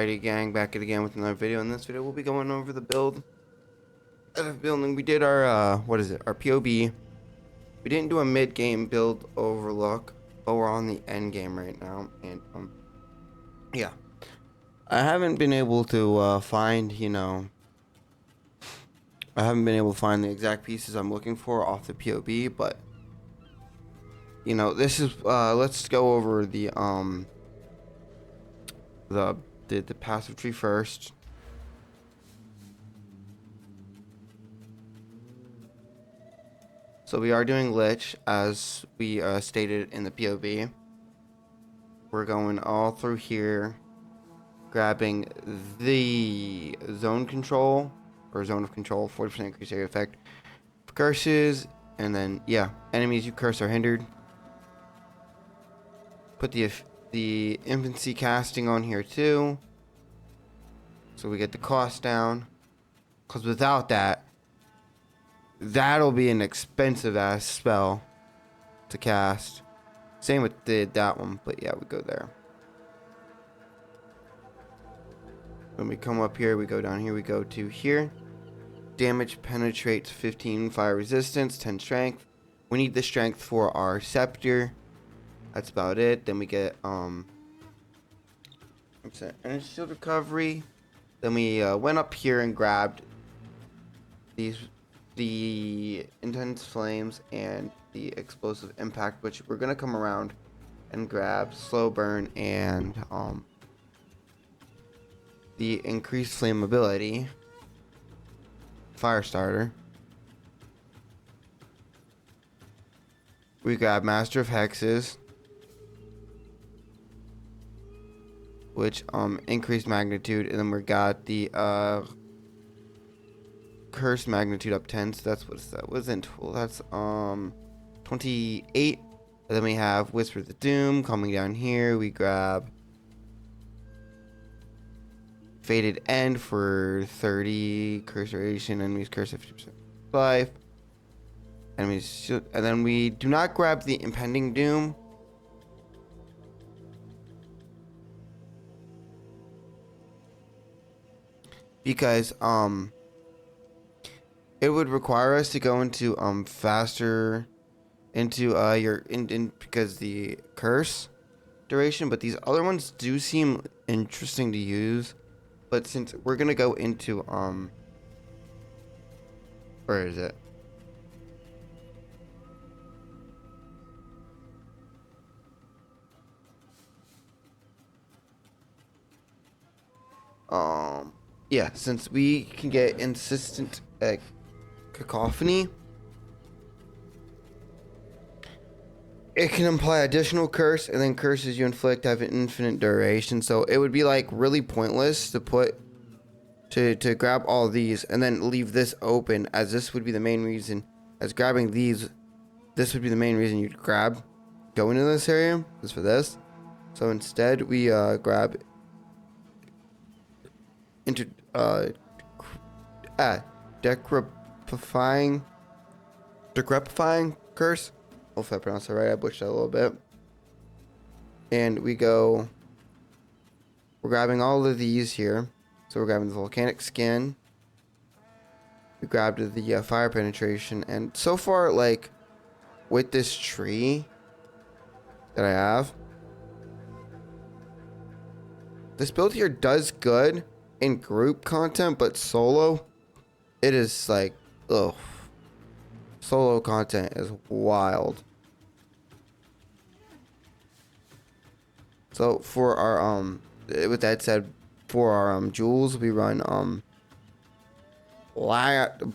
Alrighty gang, back at again with another video. In this video we'll be going over the build of building. We did our our POB. We didn't do a mid-game build overlook, but we're on the end game right now. And yeah. I haven't been able to find, I haven't been able to find the exact pieces I'm looking for off the POB, but this is let's go over the passive tree first. So we are doing Lich as we stated in the POB. We're going all through here, grabbing the zone control or zone of control, 40% increased area effect, curses, and then enemies you curse are hindered. Put the infancy casting on here too, so we get the cost down. Because without that, that'll be an expensive ass spell to cast. Same with that one, but yeah, we go there. When we come up here, we go down here, we go to here. Damage penetrates 15 fire resistance, 10 strength. We need the strength for our scepter. That's about it. Then we get energy shield recovery. Then we went up here and grabbed the intense flames and the explosive impact, which we're gonna come around and grab slow burn and the increased flammability fire starter. We grab master of hexes, which increased magnitude, and then we got the curse magnitude up 10, so that's what's that wasn't well, that's 28. And then we have Whisper the Doom coming down here. We grab Faded End for 30 curse duration, enemies curse 50% life, enemies and then we do not grab the impending doom because it would require us to go into faster into because the curse duration, but these other ones do seem interesting to use. But since we're gonna go into where is it? Yeah, since we can get insistent cacophony, it can imply additional curse, and then curses you inflict have an infinite duration. So it would be like really pointless to put to grab all these and then leave this open, as this would be the main reason. As grabbing these, this would be the main reason you'd go into this area is for this. So instead, we grab into decrepifying curse. Hopefully I pronounced that right. I butchered that a little bit. And we're grabbing all of these here. So we're grabbing the volcanic skin. We grabbed the fire penetration. And so far, like, with this tree that I have, this build here does good in group content, but solo, it is like, ugh. Solo content is wild. So for our with that said, for our jewels, we run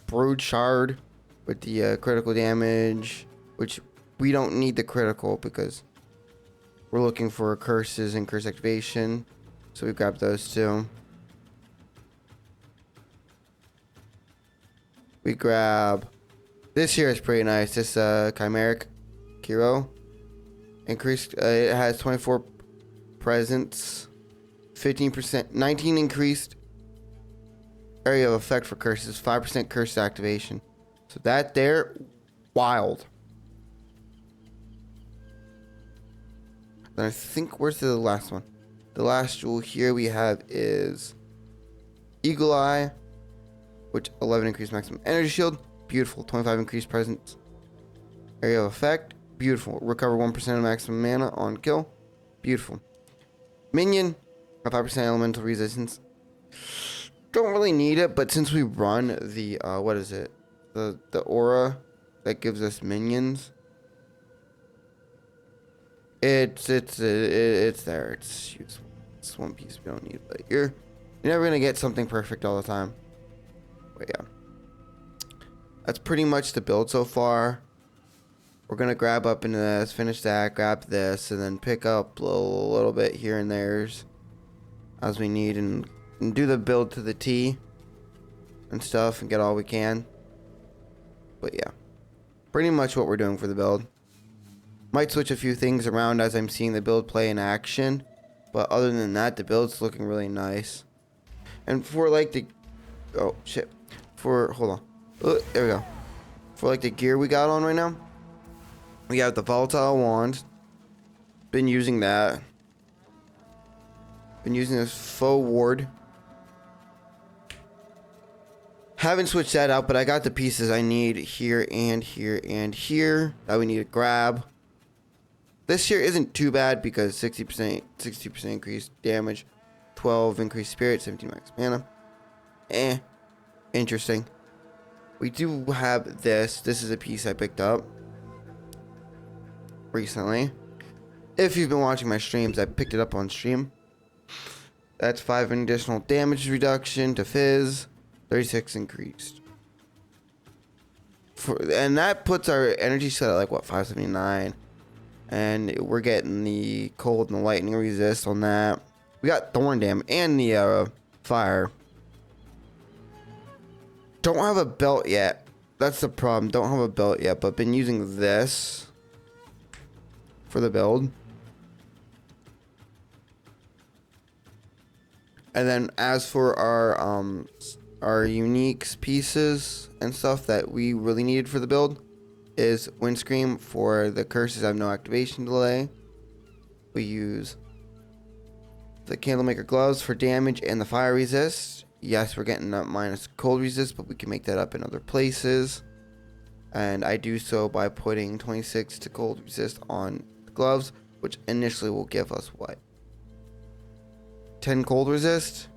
brood shard with the critical damage, which we don't need the critical because we're looking for curses and curse activation. So we grabbed those two. We grab this here is pretty nice. This chimeric hero increased. It has 24 presence, 15%, 19 increased area of effect for curses, 5% curse activation. So that there, wild. Then I think where's the last one? The last jewel here we have is Eagle Eye, which 11 increased maximum energy shield. Beautiful. 25 increased presence area of effect. Beautiful. Recover 1% of maximum mana on kill. Beautiful. Minion, 5% elemental resistance. Don't really need it, but since we run the what is it? The aura that gives us minions. It's there. It's useful. It's one piece we don't need, but you're never gonna get something perfect all the time. But yeah, that's pretty much the build so far. We're gonna grab up into this, finish that, grab this, and then pick up a little bit here and there's as we need, and do the build to the T and stuff, and get all we can. But yeah, pretty much what we're doing for the build. Might switch a few things around as I'm seeing the build play in action, but other than that, the build's looking really nice. And for like the, oh shit, for, hold on, there we go. For like the gear we got on right now, we have the volatile wand. Been using that. Been using this faux ward. Haven't switched that out, but I got the pieces I need here and here and here that we need to grab. This here isn't too bad because 60% increased damage, 12 increased spirit, 17 max mana. Interesting. We do have this. This is a piece I picked up recently. If you've been watching my streams, I picked it up on stream. That's 5 additional damage reduction to Fizz, 36 increased. And that puts our energy set at like what, 579. And we're getting the cold and the lightning resist on that. We got thorn damage and the fire. Don't have a belt yet. That's the problem. Don't have a belt yet, but been using this for the build. And then as for our unique pieces and stuff that we really needed for the build is Windscream for the curses have no activation delay. We use the Candlemaker gloves for damage and the fire resist. Yes, we're getting that minus cold resist, but we can make that up in other places. And I do so by putting 26 to cold resist on the gloves, which initially will give us what? 10 cold resist?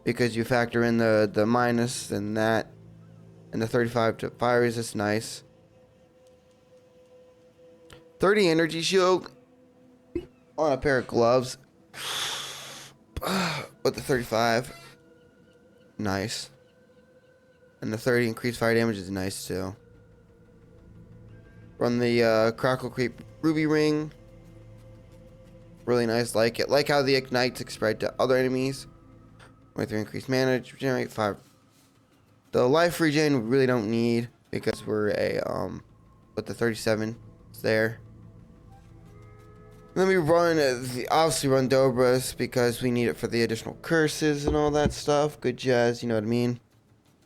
Because you factor in the minus and that. And the 35 to fire resist, nice. 30 energy shield on a pair of gloves. With the 35. Nice. And the 30 increased fire damage is nice too. Run the Crackle Creep Ruby Ring. Really nice, like it. Like how the ignites spread to other enemies. 23 increased mana, regenerate 5. The life regen we really don't need because we're a but the 37 is there. Then we run obviously run Dobras because we need it for the additional curses and all that stuff. Good jazz, you know what I mean?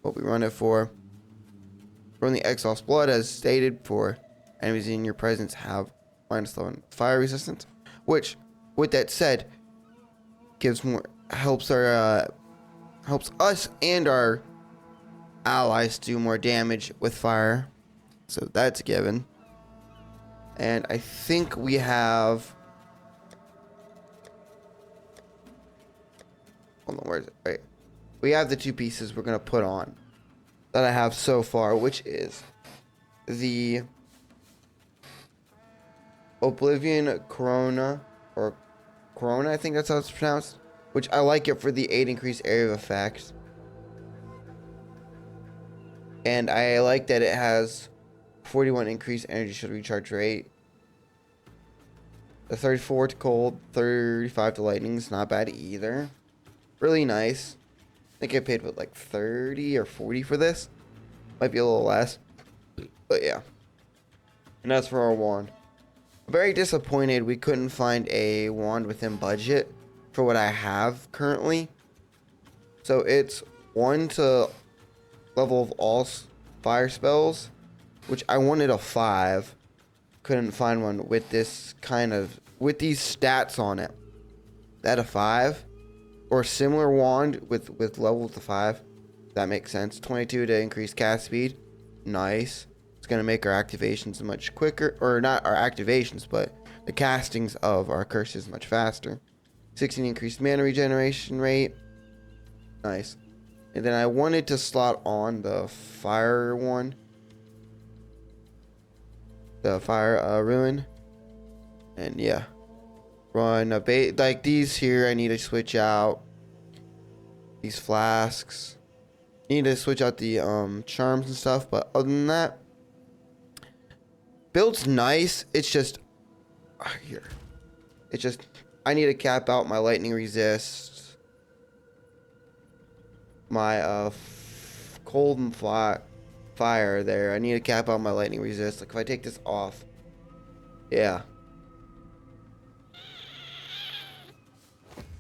What we run it for. Run the Exhaust Blood as stated for enemies in your presence have minus 11 fire resistance, which with that said gives more helps us and our allies do more damage with fire, so that's a given. And I think we have, hold on, where is it? Right, we have the 2 pieces we're gonna put on that I have so far, which is the Oblivion Corona, or Corona, I think that's how it's pronounced, which I like it for the 8 increased area of effect. And I like that it has 41 increased energy shield recharge rate. The 34 to cold, 35 to lightning is not bad either. Really nice. I think I paid what, like 30 or 40 for this. Might be a little less. But yeah. And that's for our wand. I'm very disappointed we couldn't find a wand within budget for what I have currently. So it's 1 to level of all fire spells, which I wanted a 5. Couldn't find one with this kind of, with these stats on it. at a 5 or similar wand with level to 5. That makes sense. 22 to increase cast speed. Nice. It's gonna make our activations much quicker, or not our activations, but the castings of our curses much faster. 16 increased mana regeneration rate. Nice. And then I wanted to slot on the fire one. The fire ruin. And yeah. Run a bait like these here. I need to switch out these flasks. Need to switch out the charms and stuff, but other than that, build's nice. It's just here. It's just I need to cap out my lightning resist, my cold and fire there. I need to cap out my lightning resist. Like if I take this off, yeah,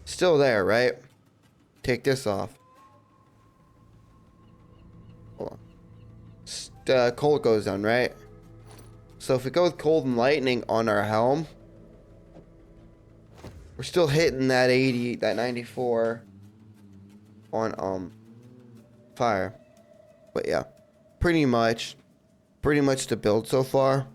still there, right? Take this off. Hold on. Cold goes down, right? So if we go with cold and lightning on our helm, we're still hitting that 80, that 94 on fire. But yeah, pretty much the build so far.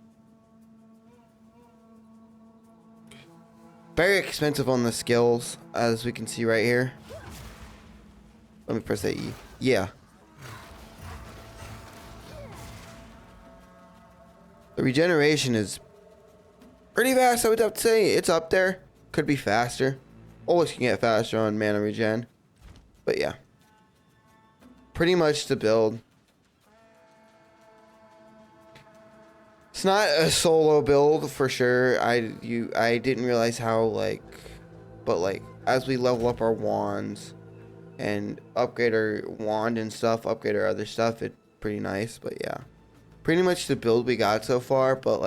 Very expensive on the skills, as we can see right here. Let me press that E. Yeah. The regeneration is pretty fast, I would have to say. It's up there. Could be faster. Always can get faster on mana regen. But yeah. Pretty much the build. It's not a solo build for sure. I didn't realize how but as we level up our wands and upgrade our wand and stuff, upgrade our other stuff, it's pretty nice. But yeah. Pretty much the build we got so far, but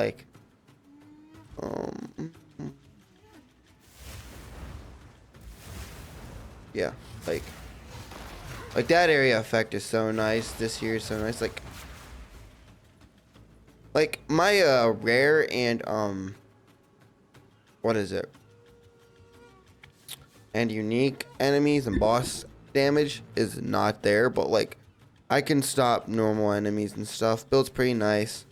yeah, like that area effect is so nice. This here is so nice. Like my rare and what is it? And unique enemies and boss damage is not there, but I can stop normal enemies and stuff. Build's pretty nice.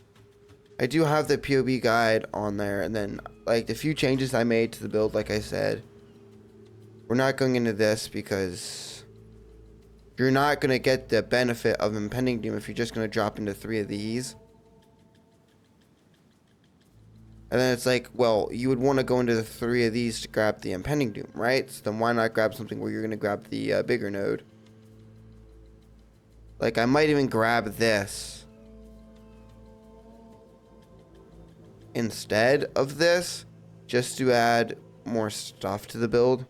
I do have the POB guide on there, and then the few changes I made to the build, like I said. We're not going into this because you're not going to get the benefit of Impending Doom if you're just going to drop into 3 of these. And then it's well, you would want to go into the 3 of these to grab the Impending Doom, right? So then why not grab something where you're going to grab the bigger node? I might even grab this instead of this, just to add more stuff to the build.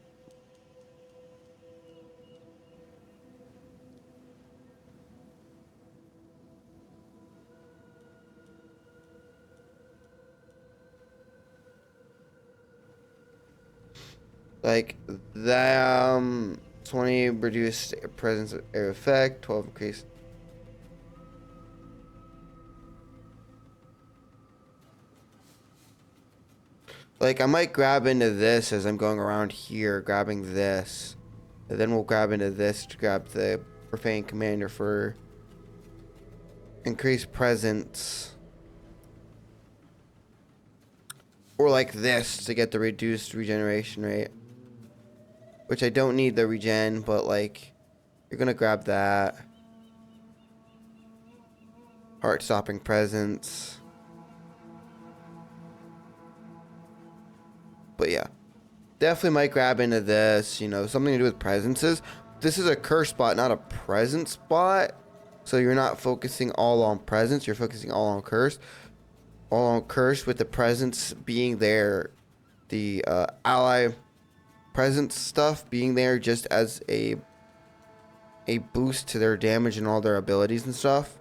The 20 reduced presence air effect, 12 increased. I might grab into this as I'm going around here, grabbing this. And then we'll grab into this to grab the Profane Commander for increased presence. Or this to get the reduced regeneration rate. Which I don't need the regen, but you're gonna grab that. Heart stopping presence. But yeah. Definitely might grab into this, something to do with presences. This is a curse spot, not a presence spot. So you're not focusing all on presence, you're focusing all on curse. All on curse with the presence being there. The ally presence stuff being there just as a boost to their damage and all their abilities and stuff.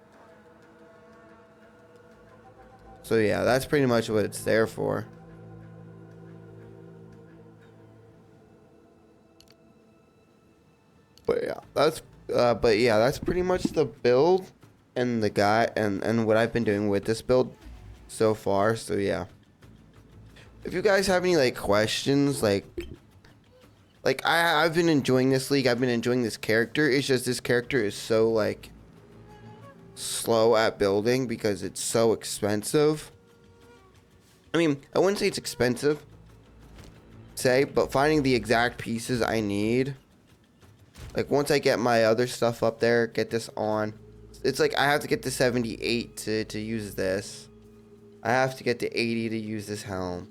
So yeah, that's pretty much what it's there for. But yeah, that's pretty much the build and the guy and what I've been doing with this build so far. So yeah. If you guys have any questions, Like I've been enjoying this league. I've been enjoying this character. It's just this character is so like slow at building because it's so expensive. I mean, I wouldn't say it's expensive, say, but finding the exact pieces I need. Like once I get my other stuff up there, get this on. It's like I have to get to 78 to use this. I have to get to 80 to use this helm.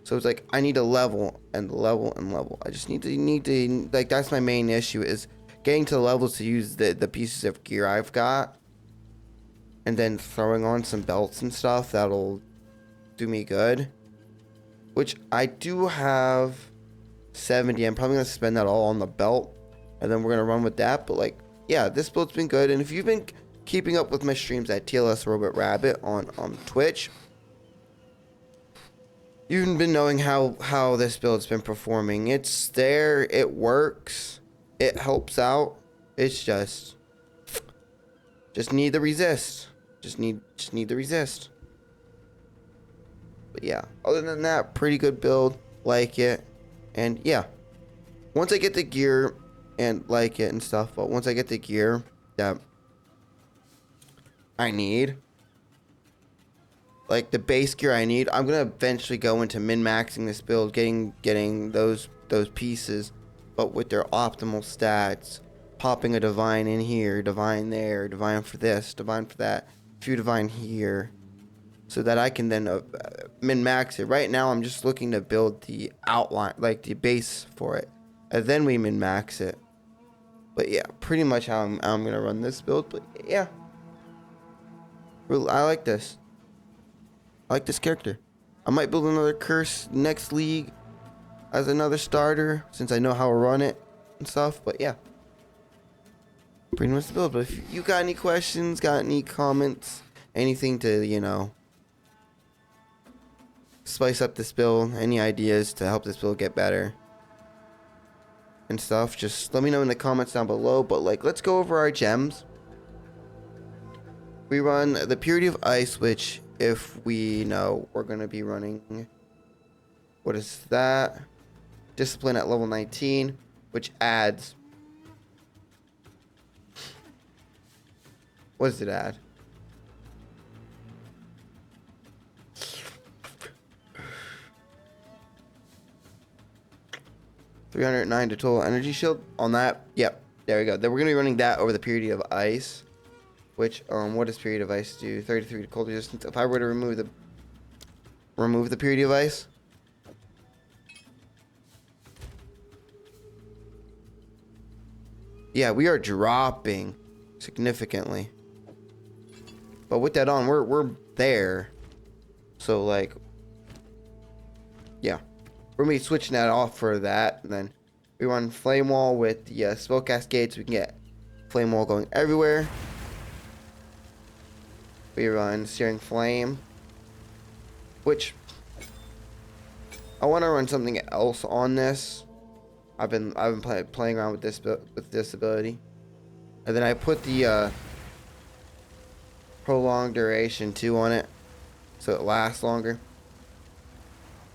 So it's like I need to level and level and level. I just need to like that's my main issue is getting to the levels to use the pieces of gear I've got. And then throwing on some belts and stuff that'll do me good. Which I do have 70. I'm probably gonna spend that all on the belt. And then we're gonna run with that. But like, yeah, this build's been good. And if you've been keeping up with my streams at TLS Robot Rabbit on Twitch, you've been knowing how this build's been performing. It's there, it works, it helps out. It's just need the resist. Just need the resist. But yeah, other than that, pretty good build. Like it. And yeah, once I get the gear and like it and stuff, but once I get the gear that I need, like the base gear I need, I'm gonna eventually go into min-maxing this build, getting those pieces, but with their optimal stats. Popping a divine in here, divine there, divine for this, divine for that, few divine here, so that I can then min-max it. Right now, I'm just looking to build the outline, like the base for it, and then we min-max it. But yeah, pretty much how I'm gonna run this build. But yeah, I like this. I like this character. I might build another curse next league as another starter since I know how to run it and stuff. But yeah, pretty much the build. But if you got any questions, got any comments, anything to, you know, spice up this build, any ideas to help this build get better and stuff, just let me know in the comments down below. But like, let's go over our gems. We run the Purity of Ice, which if we know we're going to be running, what is that? Discipline at level 19, which adds, what does it add? $309 to total energy shield on that. Yep, there we go. Then we're going to be running that over the Purity of Ice, which, what does Purity of Ice do? 33 to cold resistance. If I were to remove the Purity of Ice, yeah, we are dropping significantly. But with that on, we're there. So like, yeah, we're gonna be switching that off for that, and then we run Flame Wall with the spell cascade, so we can get Flame Wall going everywhere. We run Searing Flame, which I want to run something else on this. I've been playing around with this ability, and then I put the prolonged duration 2 on it, so it lasts longer.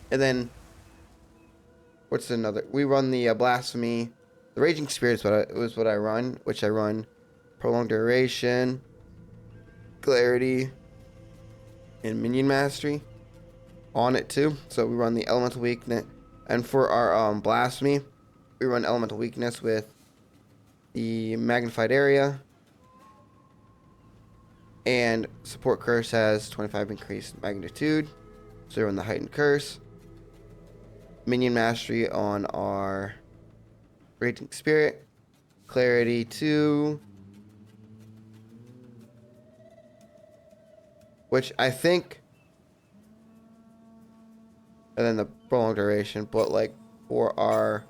And then what's another? We run the Blasphemy, the Raging Spirit was what I run, which I run prolonged duration, clarity, and minion mastery on it too. So we run the elemental weakness, and for our blasphemy, we run elemental weakness with the magnified area, and support curse has 25 increased magnitude, so we run the heightened curse. Minion mastery on our raging spirit, clarity 2, which I think, and then the prolonged duration. But like for our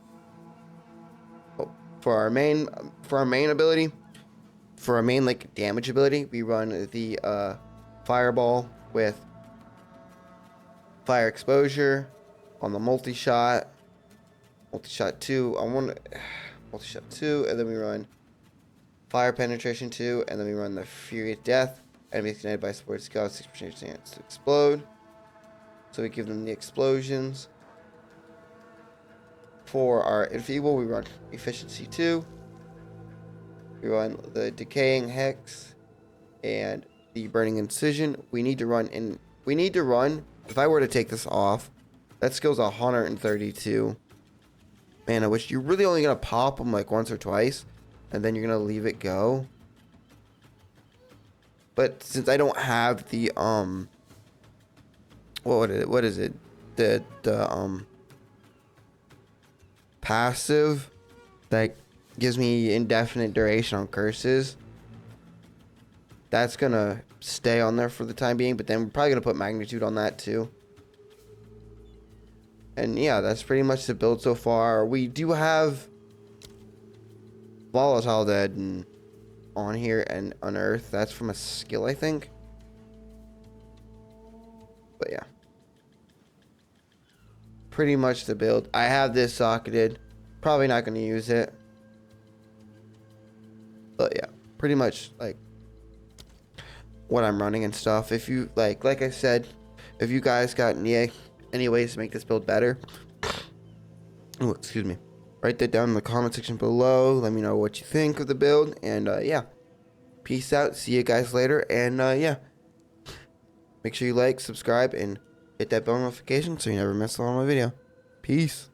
main ability, for our main like damage ability, we run the fireball with fire exposure on the multi-shot 2. Multi-shot 2, and then we run fire penetration 2, and then we run the fury of death. Enemies ignited by support skill, 6% chance to explode. So we give them the explosions. For our enfeeble, we run efficiency 2. We run the decaying hex and the burning incision. We need to run in. We need to run. If I were to take this off, that skill's 132 mana, which you're really only gonna pop them like once or twice, and then you're gonna leave it go. But since I don't have the what is it? The passive that gives me indefinite duration on curses. That's gonna stay on there for the time being, but then we're probably gonna put magnitude on that too. And yeah, that's pretty much the build so far. We do have volatile dead and on here and unearth. That's from a skill, I think. But yeah, pretty much the build. I have this socketed. Probably not gonna use it. But yeah, pretty much like what I'm running and stuff. If you like I said, if you guys got any ways to make this build better, oh, excuse me, write that down in the comment section below. Let me know what you think of the build. And yeah, peace out. See you guys later. And yeah, make sure you like, subscribe, and hit that bell notification so you never miss out on my video. Peace.